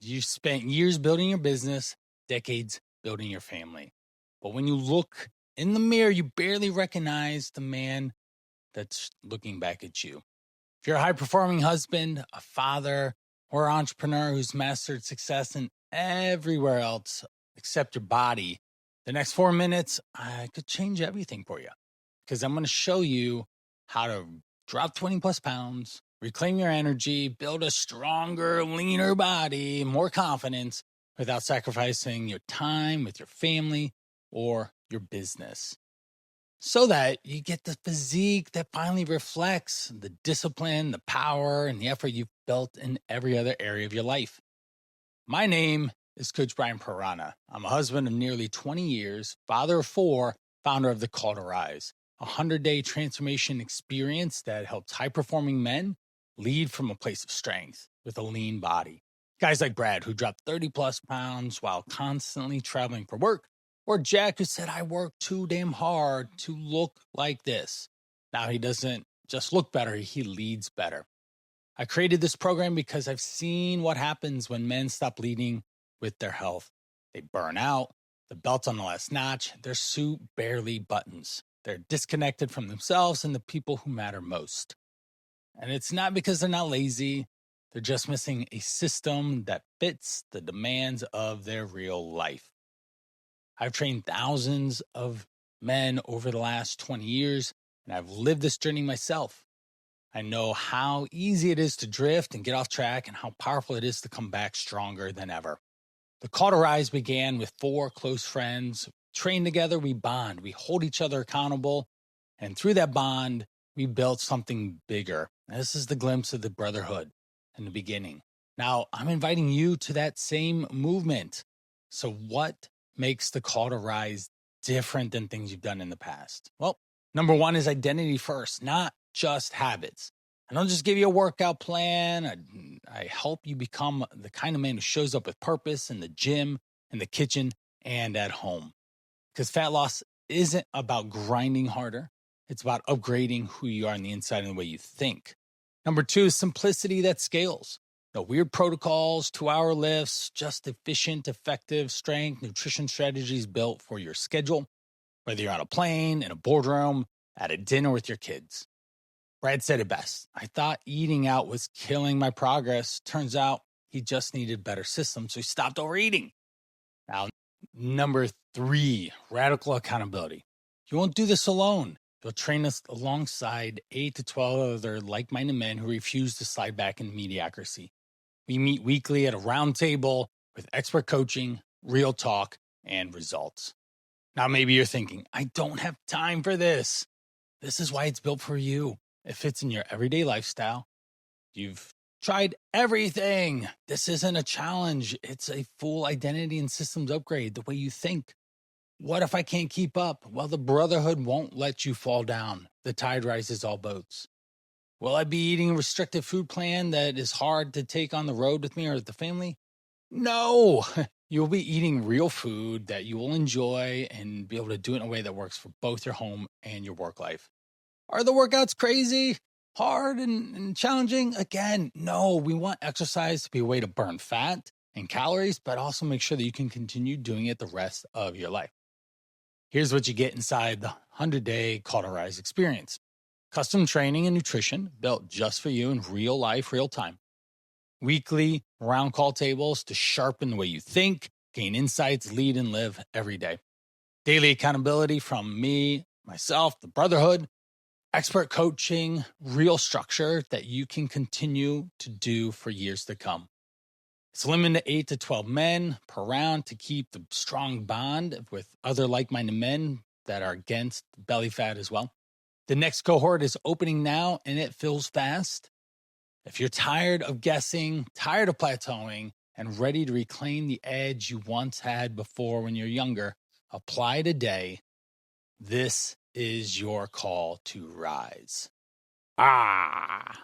You spent years building your business, decades building your family. But when you look in the mirror, you barely recognize the man that's looking back at you. If you're a high performing husband, a father, or entrepreneur who's mastered success in everywhere else except your body, the next 4 minutes, I could change everything for you because I'm going to show you how to drop 20 plus pounds, reclaim your energy, build a stronger, leaner body, more confidence without sacrificing your time with your family or your business so that you get the physique that finally reflects the discipline, the power, and the effort you've built in every other area of your life. My name is Coach Brian Parana. I'm a husband of nearly 20 years, father of four, founder of The Call to Rise, a 100-day transformation experience that helps high-performing men lead from a place of strength with a lean body. Guys like Brad, who dropped 30 plus pounds while constantly traveling for work, or Jack, who said, I work too damn hard to look like this. Now he doesn't just look better, he leads better. I created this program because I've seen what happens when men stop leading with their health. They burn out, the belt's on the last notch, their suit barely buttons. They're disconnected from themselves and the people who matter most. And it's not because they're not lazy, they're just missing a system that fits the demands of their real life. I've trained thousands of men over the last 20 years, and I've lived this journey myself. I know how easy it is to drift and get off track and how powerful it is to come back stronger than ever. The Call to Rise began with four close friends. Train together, we bond, we hold each other accountable. And through that bond, we built something bigger. This is the glimpse of the brotherhood in the beginning. Now, I'm inviting you to that same movement. So, what makes the Call to Rise different than things you've done in the past? Well, number one is identity first, not just habits. I don't just give you a workout plan. I help you become the kind of man who shows up with purpose in the gym, in the kitchen, and at home. Because fat loss isn't about grinding harder. It's about upgrading who you are on the inside and the way you think. Number two is simplicity that scales. No weird protocols, 2-hour lifts, just efficient, effective strength, nutrition strategies built for your schedule, whether you're on a plane, in a boardroom, at a dinner with your kids. Brad said it best. I thought eating out was killing my progress. Turns out he just needed better systems, so he stopped overeating. Now, number three, radical accountability. You won't do this alone. You'll train us alongside 8 to 12 other like-minded men who refuse to slide back into mediocrity. We meet weekly at a round table with expert coaching, real talk, and results. Now, maybe you're thinking, I don't have time for this. This is why it's built for you. It fits in your everyday lifestyle. You've tried everything. This isn't a challenge. It's a full identity and systems upgrade, the way you think. What if I can't keep up? Well, the brotherhood won't let you fall down. The tide rises all boats. Will I be eating a restrictive food plan that is hard to take on the road with me or with the family? No. You'll be eating real food that you will enjoy and be able to do it in a way that works for both your home and your work life. Are the workouts crazy, hard, and challenging? Again, no. We want exercise to be a way to burn fat and calories, but also make sure that you can continue doing it the rest of your life. Here's what you get inside the 100-day Call to Rise experience. Custom training and nutrition built just for you in real life, real time. Weekly round call tables to sharpen the way you think, gain insights, lead, and live every day. Daily accountability from me, myself, the brotherhood, expert coaching, real structure that you can continue to do for years to come. It's limited to 8 to 12 men per round to keep the strong bond with other like-minded men that are against belly fat as well. The next cohort is opening now and it fills fast. If you're tired of guessing, tired of plateauing, and ready to reclaim the edge you once had before when you're younger, apply today. This is your call to rise. Ah.